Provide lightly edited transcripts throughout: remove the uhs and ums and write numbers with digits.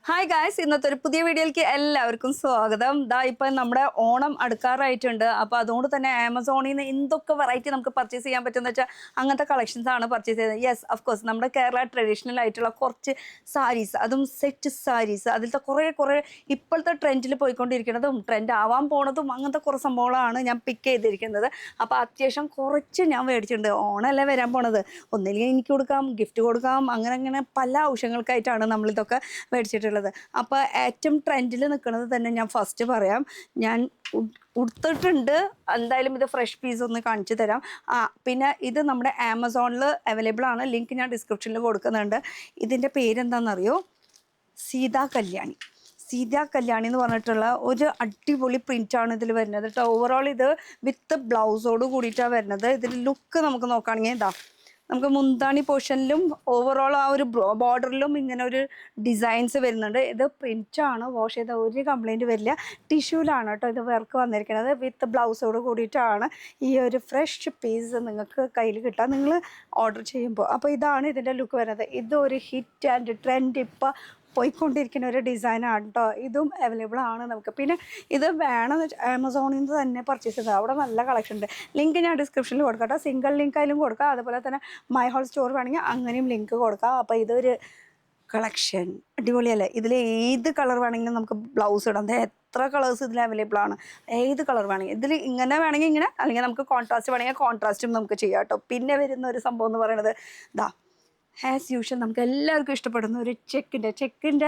Hi guys, ഇന്നത്തെ ഒരു പുതിയ വീഡിയോയിലേക്ക് എല്ലാവർക്കും സ്വാഗതം. ഇപ്പം നമ്മുടെ ഓണം അടുക്കാറായിട്ടുണ്ട്. അപ്പോൾ അതുകൊണ്ട് തന്നെ ആമസോണിൽ നിന്ന് എന്തൊക്കെ വെറൈറ്റി നമുക്ക് പർച്ചേസ് ചെയ്യാൻ പറ്റുമെന്ന് വെച്ചാൽ അങ്ങനത്തെ കളക്ഷൻസ് ആണ് പർച്ചേസ് ചെയ്തത്. യെസ്, ഓഫ് കോഴ്സ് നമ്മുടെ കേരള ട്രഡീഷണൽ ആയിട്ടുള്ള കുറച്ച് സാരീസ്, അതും സെറ്റ് സാരീസ്, അതിലത്തെ കുറേ ഇപ്പോഴത്തെ ട്രെൻഡിൽ പോയിക്കൊണ്ടിരിക്കുന്നതും ട്രെൻഡ് ആവാൻ പോണതും അങ്ങനത്തെ കുറേ സംഭവങ്ങളാണ് ഞാൻ പിക്ക് ചെയ്തിരിക്കുന്നത്. അപ്പോൾ അത്യാവശ്യം കുറച്ച് ഞാൻ മേടിച്ചിട്ടുണ്ട്. ഓണമല്ലേ വരാൻ പോണത്, ഒന്നില്ലെങ്കിൽ എനിക്ക് കൊടുക്കാം, ഗിഫ്റ്റ് കൊടുക്കാം, അങ്ങനെ പല ആവശ്യങ്ങൾക്കായിട്ടാണ് നമ്മളിതൊക്കെ മേടിച്ചിട്ടുള്ളത്. അപ്പോൾ ഏറ്റവും ട്രെൻഡിൽ നിൽക്കുന്നത് തന്നെ ഞാൻ ഫസ്റ്റ് പറയാം. ഞാൻ ഉടുത്തിട്ടുണ്ട്. എന്തായാലും ഇത് ഫ്രഷ് പീസ് ഒന്ന് കാണിച്ചു തരാം. പിന്നെ ഇത് നമ്മുടെ ആമസോണിൽ അവൈലബിൾ ആണ്. ലിങ്ക് ഞാൻ ഡിസ്ക്രിപ്ഷനിൽ കൊടുക്കുന്നുണ്ട്. ഇതിൻ്റെ പേരെന്താണെന്നറിയോ? സീതാ കല്യാണി. സീതാ കല്യാണി എന്ന് പറഞ്ഞിട്ടുള്ള ഒരു അടിപൊളി പ്രിൻ്റാണ് ഇതിൽ വരുന്നത് കേട്ടോ. ഓവറോൾ ഇത് വിത്ത് ബ്ലൗസോട് കൂടിയിട്ടാണ് വരുന്നത്. ഇതിൽ ലുക്ക് നമുക്ക് നോക്കുകയാണെങ്കിൽ ഇതാ, നമുക്ക് മുന്താണി പോർഷനിലും ഓവറോൾ ആ ഒരു ബോർഡറിലും ഇങ്ങനെ ഒരു ഡിസൈൻസ് വരുന്നുണ്ട്. ഇത് പ്രിൻ്റാണ്, വാഷ് ചെയ്ത ഒരു കംപ്ലൈൻറ്റ് വരില്ല. ടിഷ്യൂലാണ് കേട്ടോ ഇത് വർക്ക് വന്നിരിക്കുന്നത്. വിത്ത് ബ്ലൗസോട് കൂടിയിട്ടാണ് ഈ ഒരു ഫ്രഷ് പീസ് നിങ്ങൾക്ക് കയ്യിൽ കിട്ടുക നിങ്ങൾ ഓർഡർ ചെയ്യുമ്പോൾ. അപ്പോൾ ഇതാണ് ഇതിൻ്റെ ലുക്ക് വരുന്നത്. ഇതൊരു ഹിറ്റ് ആൻഡ് ട്രെൻഡ് ഇപ്പോൾ പോയിക്കൊണ്ടിരിക്കുന്ന ഒരു ഡിസൈനാണ് കേട്ടോ. ഇതും അവൈലബിൾ ആണ് നമുക്ക്. പിന്നെ ഇത് വേണമെന്ന് വെച്ചാൽ ആമസോണിൽ നിന്ന് തന്നെ പർച്ചേസ് ചെയ്തത്. അവിടെ നല്ല കളക്ഷൻ ഉണ്ട്. ലിങ്ക് ഞാൻ ഡിസ്ക്രിപ്ഷനിൽ കൊടുക്കാം കേട്ടോ. സിംഗിൾ ലിങ്ക് ആയാലും കൊടുക്കാം, അതുപോലെ തന്നെ മൈ ഹോൾ സ്റ്റോർ വേണമെങ്കിൽ അങ്ങനെയും ലിങ്ക് കൊടുക്കാം. അപ്പോൾ ഇതൊരു കളക്ഷൻ അടിപൊളിയല്ലേ. ഇതിൽ ഏത് കളർ വേണമെങ്കിലും നമുക്ക് ബ്ലൗസ് ഇടാം. എത്ര കളേഴ്സ് ഇതിൽ അവൈലബിൾ ആണ്. ഏത് കളർ വേണമെങ്കിൽ ഇതിൽ ഇങ്ങനെ വേണമെങ്കിൽ ഇങ്ങനെ, അല്ലെങ്കിൽ നമുക്ക് കോൺട്രാസ്റ്റ് വേണമെങ്കിൽ കോൺട്രാസ്റ്റും നമുക്ക് ചെയ്യാം കേട്ടോ. പിന്നെ വരുന്ന ഒരു സംഭവം എന്ന് പറയുന്നത് ആസ് യൂഷ്വൽ നമുക്ക് എല്ലാവർക്കും ഇഷ്ടപ്പെടുന്ന ഒരു ചെക്കിൻ്റെ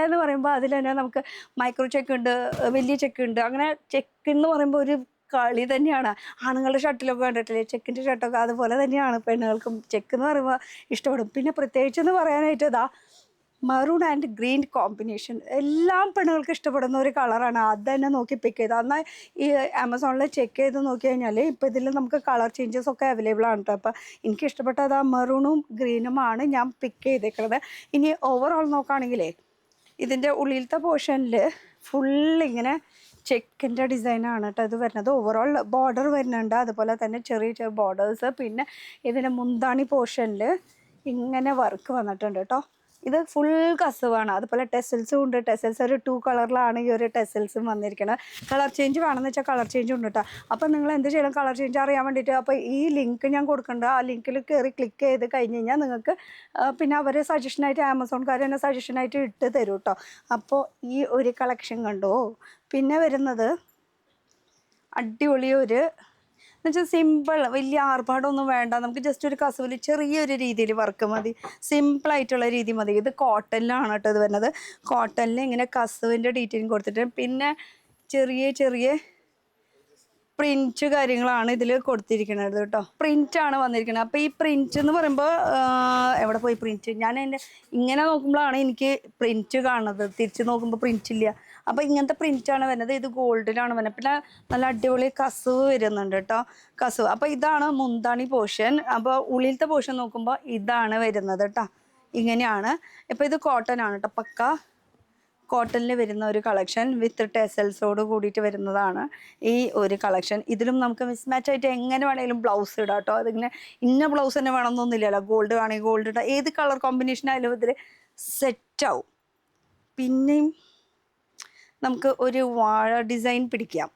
എന്ന് പറയുമ്പോൾ അതിൽ തന്നെ നമുക്ക് മൈക്രോ ചെക്ക് ഉണ്ട്, വലിയ ചെക്ക് ഉണ്ട്. അങ്ങനെ ചെക്ക് എന്ന് പറയുമ്പോൾ ഒരു കളി തന്നെയാണ്. ആണുങ്ങളുടെ ഷർട്ടിലൊക്കെ കണ്ടിട്ടില്ലേ ചെക്കിൻ്റെ ഷർട്ടൊക്കെ, അതുപോലെ തന്നെയാണ് പെണ്ണുങ്ങൾക്കും ചെക്ക് എന്ന് പറയുമ്പോൾ ഇഷ്ടപ്പെടും. പിന്നെ പ്രത്യേകിച്ച് എന്ന് പറയാനായിട്ട് മറൂൺ ആൻഡ് ഗ്രീൻ കോമ്പിനേഷൻ എല്ലാം പെണ്ണുങ്ങൾക്ക് ഇഷ്ടപ്പെടുന്ന ഒരു കളറാണ്. അത് തന്നെ നോക്കി പിക്ക് ചെയ്ത് എന്നാൽ ഈ ആമസോണിൽ ചെക്ക് ചെയ്ത് നോക്കി കഴിഞ്ഞാൽ ഇപ്പോൾ ഇതിൽ നമുക്ക് കളർ ചേഞ്ചസ് ഒക്കെ അവൈലബിൾ ആണ് കേട്ടോ. അപ്പോൾ എനിക്ക് ഇഷ്ടപ്പെട്ടത് മറൂണും ഗ്രീനുമാണ് ഞാൻ പിക്ക് ചെയ്തേക്കുന്നത്. ഇനി ഓവറോൾ നോക്കുകയാണെങ്കിലേ ഇതിൻ്റെ ഉള്ളിലത്തെ പോർഷനിൽ ഫുള്ളിങ്ങനെ ചെക്കിൻ്റെ ഡിസൈനാണ് കേട്ടോ ഇത് വരുന്നത്. ഓവറോൾ ബോർഡർ വരുന്നുണ്ട്, അതുപോലെ തന്നെ ചെറിയ ബോർഡേഴ്സ്. പിന്നെ ഇതിൻ്റെ മുന്താണി പോർഷനിൽ ഇങ്ങനെ വർക്ക് വന്നിട്ടുണ്ട് കേട്ടോ. ഇത് ഫുൾ കസവാണ്. അതുപോലെ ടെസൽസും ഉണ്ട്. ടെസൽസ് ഒരു 2 കളറിലാണ് ഈ ഒരു ടെസൽസും വന്നിരിക്കുന്നത്. കളർ ചേഞ്ച് വേണമെന്ന് വെച്ചാൽ കളർ ചേഞ്ച് ഉണ്ട് കേട്ടോ. അപ്പോൾ നിങ്ങൾ എന്ത് ചെയ്യണം, കളർ ചേഞ്ച് അറിയാൻ വേണ്ടിയിട്ട് അപ്പോൾ ഈ ലിങ്ക് ഞാൻ കൊടുക്കുന്നുണ്ട്. ആ ലിങ്കിൽ കയറി ക്ലിക്ക് ചെയ്ത് കഴിഞ്ഞ് കഴിഞ്ഞാൽ നിങ്ങൾക്ക് പിന്നെ അവർ സജഷനായിട്ട് ആമസോൺകാർ തന്നെ സജഷനായിട്ട് ഇട്ട് തരും കേട്ടോ. അപ്പോൾ ഈ ഒരു കളക്ഷൻ കണ്ടോ. പിന്നെ വരുന്നത് അടിപൊളി ഒരു എന്നുവെച്ചാൽ സിമ്പിൾ, വലിയ ആർഭാടമൊന്നും വേണ്ട. നമുക്ക് ജസ്റ്റ് ഒരു കസവിൽ ചെറിയൊരു രീതിയിൽ വർക്ക് മതി, സിമ്പിളായിട്ടുള്ള രീതി മതി. ഇത് കോട്ടണിലാണ് കേട്ടോ ഇത് വരുന്നത്. കോട്ടണിൽ ഇങ്ങനെ കസവിൻ്റെ ഡീറ്റെയിലിംഗ് കൊടുത്തിട്ട് പിന്നെ ചെറിയ പ്രിൻറ്റ് കാര്യങ്ങളാണ് ഇതിൽ കൊടുത്തിരിക്കുന്നത് കേട്ടോ. പ്രിൻ്റാണ് വന്നിരിക്കുന്നത്. അപ്പോൾ ഈ പ്രിൻറ്റ് എന്ന് പറയുമ്പോൾ എവിടെ പോയി പ്രിൻറ്റ്? ഞാൻ എൻ്റെ ഇങ്ങനെ നോക്കുമ്പോഴാണ് എനിക്ക് പ്രിൻറ്റ് കാണുന്നത്, തിരിച്ച് നോക്കുമ്പോൾ പ്രിൻറ്റ് ഇല്ല. അപ്പോൾ ഇങ്ങനത്തെ പ്രിൻ്റാണ് വരുന്നത്. ഇത് ഗോൾഡിലാണ് വരുന്നത്. പിന്നെ നല്ല അടിപൊളി കസവ് വരുന്നുണ്ട് കേട്ടോ, കസവ്. അപ്പോൾ ഇതാണ് മുന്താണി പോർഷൻ. അപ്പോൾ ഉള്ളിലത്തെ പോർഷൻ നോക്കുമ്പോൾ ഇതാണ് വരുന്നത് കേട്ടോ. ഇങ്ങനെയാണ്. ഇപ്പോൾ ഇത് കോട്ടൺ ആണ് കേട്ടോ, പക്ക കോട്ടണിൽ വരുന്ന ഒരു കളക്ഷൻ വിത്ത് ടെസൽസോട് കൂടിയിട്ട് വരുന്നതാണ് ഈ ഒരു കളക്ഷൻ. ഇതിലും നമുക്ക് മിസ്മാച്ച് ആയിട്ട് എങ്ങനെ വേണമെങ്കിലും ബ്ലൗസ് ഇടാം കേട്ടോ. അതിങ്ങനെ ഇന്ന ബ്ലൗസ് തന്നെ വേണമെന്നൊന്നുമില്ലല്ലോ. ഗോൾഡ് വേണമെങ്കിൽ ഗോൾഡ് ഇടാം, ഏത് കളർ കോമ്പിനേഷൻ ആയാലും ഇതിൽ സെറ്റാവും. പിന്നെയും നമുക്ക് ഒരു വാഴ ഡിസൈൻ പിടിക്കാം.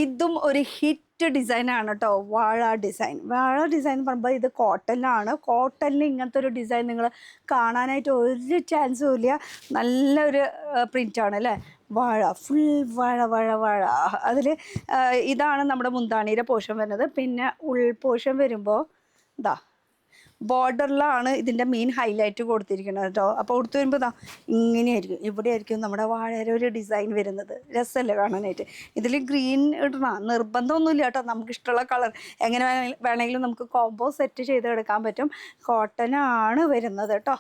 ഇതും ഒരു ഹിറ്റ് ഡിസൈനാണ് കേട്ടോ, വാഴ ഡിസൈൻ. വാഴ ഡിസൈൻ എന്ന് പറയുമ്പോൾ ഇത് കോട്ടണിലാണ്. കോട്ടണിൽ ഇങ്ങനത്തെ ഒരു ഡിസൈൻ നിങ്ങൾ കാണാനായിട്ട് ഒരു ചാൻസും ഇല്ല. നല്ലൊരു പ്രിൻ്റാണ് അല്ലേ. വാഴ, ഫുൾ വാഴ. അതിൽ ഇതാണ് നമ്മുടെ മുന്താണിയുടെ പോർഷൻ വരുന്നത്. പിന്നെ ഉൾ പോർഷൻ വരുമ്പോൾ ബോർഡറിലാണ് ഇതിൻ്റെ മെയിൻ ഹൈലൈറ്റ് കൊടുത്തിരിക്കുന്നത് കേട്ടോ. അപ്പോൾ കൊടുത്തു വരുമ്പോൾ ഇങ്ങനെയായിരിക്കും, ഇവിടെ ആയിരിക്കും നമ്മുടെ വാഴയുടെ ഒരു ഡിസൈൻ വരുന്നത്. രസമല്ലേ കാണാനായിട്ട്. ഇതിൽ ഗ്രീൻ ഇടണം നിർബന്ധമൊന്നുമില്ല കേട്ടോ, നമുക്കിഷ്ടമുള്ള കളർ എങ്ങനെ വേണമെങ്കിലും നമുക്ക് കോംബോ സെറ്റ് ചെയ്ത് എടുക്കാൻ പറ്റും. കോട്ടനാണ് വരുന്നത് കേട്ടോ.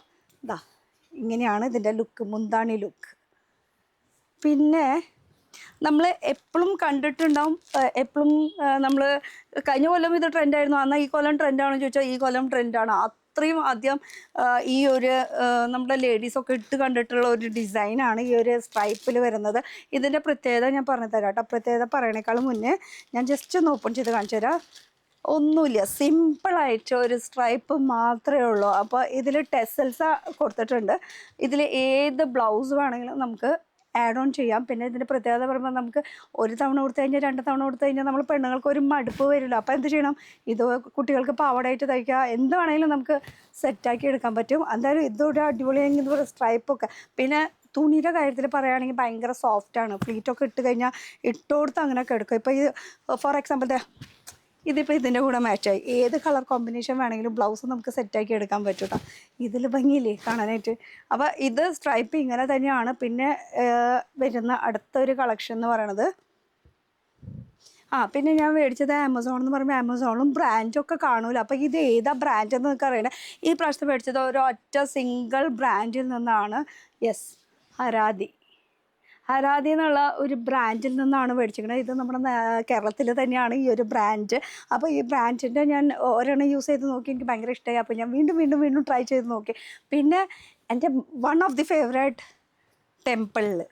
ഇങ്ങനെയാണ് ഇതിൻ്റെ ലുക്ക്, മുന്താണി ലുക്ക്. പിന്നെ നമ്മൾ എപ്പോഴും കണ്ടിട്ടുണ്ടാവും, എപ്പോഴും നമ്മൾ കഴിഞ്ഞ കൊല്ലം ഇത് ട്രെൻഡായിരുന്നു, എന്നാൽ ഈ കൊല്ലം ട്രെൻഡാണെന്ന് ചോദിച്ചാൽ ഈ കൊല്ലം ട്രെൻഡാണ്. അത്രയും ആദ്യം ഈ ഒരു നമ്മുടെ ലേഡീസൊക്കെ ഇട്ട് കണ്ടിട്ടുള്ള ഒരു ഡിസൈനാണ് ഈ ഒരു സ്ട്രൈപ്പിൽ വരുന്നത്. ഇതിൻ്റെ പ്രത്യേകത ഞാൻ പറഞ്ഞു തരാം കേട്ടോ. പ്രത്യേകത പറയണേക്കാളും മുന്നേ ഞാൻ ജസ്റ്റ് ഒന്ന് ഓപ്പൺ ചെയ്ത് കാണിച്ചു തരാം. ഒന്നുമില്ല, സിമ്പിളായിട്ട് ഒരു സ്ട്രൈപ്പ് മാത്രമേ ഉള്ളൂ. അപ്പോൾ ഇതിൽ ടെസൽസ് കൊടുത്തിട്ടുണ്ട്. ഇതിൽ ഏത് ബ്ലൗസ് വേണമെങ്കിലും നമുക്ക് ആഡ് ഓൺ ചെയ്യാം. പിന്നെ ഇതിൻ്റെ പ്രത്യേകത പറയുമ്പോൾ നമുക്ക് ഒരു തവണ കൊടുത്തു കഴിഞ്ഞാൽ 2 തവണ കൊടുത്തു കഴിഞ്ഞാൽ നമ്മൾ പെണ്ണുങ്ങൾക്ക് ഒരു മടുപ്പ് വരില്ല. അപ്പോൾ എന്ത് ചെയ്യണം, ഇത് കുട്ടികൾക്ക് പാവാടായിട്ട് തയ്ക്കുക, എന്ത് വേണമെങ്കിലും നമുക്ക് സെറ്റാക്കി എടുക്കാൻ പറ്റും. എന്തായാലും ഇതൊരു അടിപൊളിയായി ഇതുപോലെ സ്ട്രൈപ്പൊക്കെ. പിന്നെ തുണിയുടെ കാര്യത്തിൽ പറയുകയാണെങ്കിൽ ഭയങ്കര സോഫ്റ്റാണ്. ഫ്ലീറ്റൊക്കെ ഇട്ട് കഴിഞ്ഞാൽ ഇട്ടുകൊടുത്ത് അങ്ങനെയൊക്കെ എടുക്കും. ഇപ്പോൾ ഈ ഫോർ എക്സാമ്പിൾ ഇതിപ്പോൾ ഇതിൻ്റെ കൂടെ മാച്ചായി. ഏത് കളർ കോമ്പിനേഷൻ വേണമെങ്കിലും ബ്ലൗസ് നമുക്ക് സെറ്റാക്കി എടുക്കാൻ പറ്റും കേട്ടോ. ഇതിൽ ഭംഗിയില്ലേ കാണാനായിട്ട്. അപ്പോൾ ഇത് സ്ട്രൈപ്പ് ഇങ്ങനെ തന്നെയാണ്. പിന്നെ വരുന്ന അടുത്തൊരു കളക്ഷൻ എന്ന് പറയണത്, പിന്നെ ഞാൻ മേടിച്ചത് ആമസോൺ എന്ന് പറയുമ്പോൾ ആമസോണും ബ്രാൻഡൊക്കെ കാണൂല. അപ്പോൾ ഇത് ഏതാ ബ്രാൻഡ് എന്ന് നിങ്ങൾക്ക് അറിയണേ. ഈ പ്രാവശ്യത്തെ മേടിച്ചത് ഒരൊറ്റ സിംഗിൾ ബ്രാൻഡിൽ നിന്നാണ്. യെസ്, ഹരാദി എന്നുള്ള ഒരു ബ്രാൻഡിൽ നിന്നാണ് മേടിച്ചിരിക്കുന്നത്. ഇത് നമ്മുടെ കേരളത്തിൽ തന്നെയാണ് ഈ ഒരു ബ്രാൻഡ്. അപ്പോൾ ഈ ബ്രാൻഡിൻ്റെ ഞാൻ ഒരെണ്ണം യൂസ് ചെയ്ത് നോക്കി, എനിക്ക് ഭയങ്കര ഇഷ്ടമായി. അപ്പോൾ ഞാൻ വീണ്ടും ട്രൈ ചെയ്ത് നോക്കി. പിന്നെ എൻ്റെ വൺ ഓഫ് ദി ഫേവറേറ്റ് ടെമ്പിളിൽ,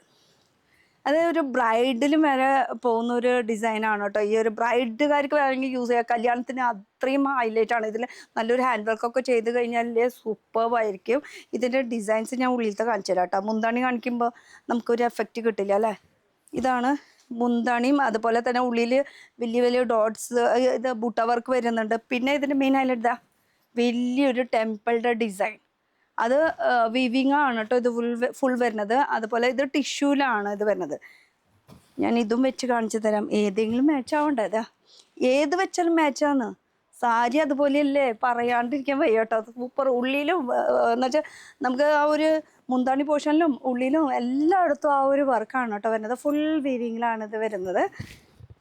അത് ഒരു ബ്രൈഡിലും വരെ പോകുന്ന ഒരു ഡിസൈനാണ് കേട്ടോ. ഈ ഒരു ബ്രൈഡുകാർക്ക് വേണമെങ്കിൽ യൂസ് ചെയ്യാം. കല്യാണത്തിന് അത്രയും ഹൈലൈറ്റാണ്. ഇതിൽ നല്ലൊരു ഹാൻഡ് വർക്കൊക്കെ ചെയ്ത് കഴിഞ്ഞാൽ സൂപ്പർബായിരിക്കും. ഇതിൻ്റെ ഡിസൈൻസ് ഞാൻ ഉള്ളിലത്തെ കാണിച്ചു തരാം കേട്ടോ. മുന്താണി കാണിക്കുമ്പോൾ നമുക്കൊരു എഫക്റ്റ് കിട്ടില്ല അല്ലേ. ഇതാണ് മുന്താണിയും, അതുപോലെ തന്നെ ഉള്ളിൽ വലിയ ഡോട്ട്സ്, ഇത് ബുട്ട വർക്ക് വരുന്നുണ്ട്. പിന്നെ ഇതിൻ്റെ മെയിൻ ഹൈലൈറ്റ് വലിയൊരു ടെമ്പിളുടെ ഡിസൈൻ. അത് വിവിങ് ആണ് കേട്ടോ ഇത് ഫുൾ വരുന്നത്. അതുപോലെ ഇത് ടിഷ്യൂലാണ് ഇത് വരുന്നത്. ഞാൻ ഇതും വെച്ച് കാണിച്ചു തരാം. ഏതെങ്കിലും മാച്ച് ആവണ്ടേ, ഇതാ ഏത് വെച്ചാലും മാച്ചാന്ന്. സാരി അതുപോലെയല്ലേ, പറയാണ്ടിരിക്കാൻ വയ്യ കേട്ടോ. സൂപ്പർ. ഉള്ളിലും എന്നുവെച്ചാൽ നമുക്ക് ആ ഒരു മുന്താണി പോർഷനിലും ഉള്ളിലും എല്ലായിടത്തും ആ ഒരു വർക്കാണ് കേട്ടോ വരുന്നത്. ഫുൾ വീവിങ്ങിലാണ് ഇത് വരുന്നത്.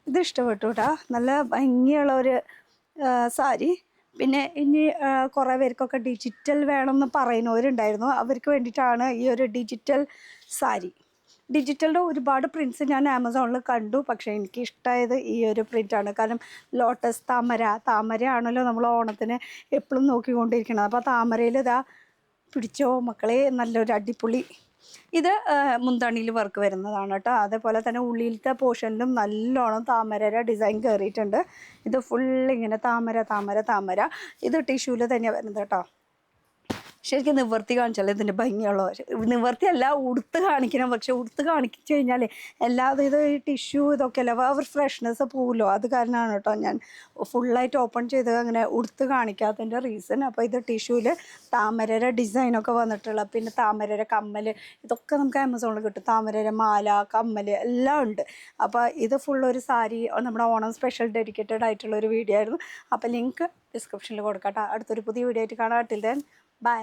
ഇത് ഇഷ്ടപ്പെട്ടു കേട്ടോ. നല്ല ഭംഗിയുള്ള ഒരു സാരി. പിന്നെ ഇനി കുറേ പേർക്കൊക്കെ ഡിജിറ്റൽ വേണമെന്ന് പറയുന്നവരുണ്ടായിരുന്നു. അവർക്ക് വേണ്ടിയിട്ടാണ് ഈ ഒരു ഡിജിറ്റൽ സാരി. ഡിജിറ്റലിൻ്റെ ഒരുപാട് പ്രിൻറ്റ്സ് ഞാൻ ആമസോണിൽ കണ്ടു. പക്ഷേ എനിക്ക് ഇഷ്ടമായത് ഈ ഒരു പ്രിൻ്റാണ്. കാരണം ലോട്ടസ്, താമരയാണല്ലോ നമ്മൾ ഓണത്തിന് എപ്പോഴും നോക്കിക്കൊണ്ടിരിക്കുന്നത്. അപ്പോൾ താമരയിൽ പിടിച്ചോ മക്കളെ, നല്ലൊരു അടിപൊളി. ഇത് മുന്താണിയിൽ വർക്ക് വരുന്നതാണ് കേട്ടോ. അതേപോലെ തന്നെ ഉള്ളിലത്തെ പോർഷനിലും നല്ലോണം താമരയുടെ ഡിസൈൻ കയറിയിട്ടുണ്ട്. ഇത് ഫുൾ ഇങ്ങനെ താമര. ഇത് ടിഷ്യൂല് തന്നെയാണ് വരുന്നത് കേട്ടോ. ശരിക്കും നിവർത്തി കാണിച്ചാലേ ഇതിൻ്റെ ഭംഗിയുള്ളൂ. നിവർത്തിയല്ല, ഉടുത്ത് കാണിക്കണം. പക്ഷെ ഉടുത്ത് കാണിച്ചു കഴിഞ്ഞാൽ എല്ലാതും ഇത് ഈ ടിഷ്യൂ ഇതൊക്കെ അല്ല, അവർ ഫ്രഷ്നെസ് പോവുമല്ലോ. അത് കാരണമാണ് കേട്ടോ ഞാൻ ഫുള്ളായിട്ട് ഓപ്പൺ ചെയ്ത് അങ്ങനെ ഉടുത്ത് കാണിക്കാത്തതിൻ്റെ റീസൺ. അപ്പോൾ ഇത് ടിഷ്യൂവിൽ താമരയുടെ ഡിസൈനൊക്കെ വന്നിട്ടുള്ള, പിന്നെ താമരയുടെ കമ്മൽ, ഇതൊക്കെ നമുക്ക് ആമസോണിൽ കിട്ടും. താമരയുടെ മാല, കമ്മൽ എല്ലാം ഉണ്ട്. അപ്പോൾ ഇത് ഫുള്ളൊരു സാരി, നമ്മുടെ ഓണം സ്പെഷ്യൽ ഡെഡിക്കേറ്റഡ് ആയിട്ടുള്ള ഒരു വീഡിയോ ആയിരുന്നു. അപ്പോൾ ലിങ്ക് ഡിസ്ക്രിപ്ഷനിൽ കൊടുക്കാം കേട്ടോ. അടുത്തൊരു പുതിയ വീഡിയോ ആയിട്ട് കാണാം. Till then bye.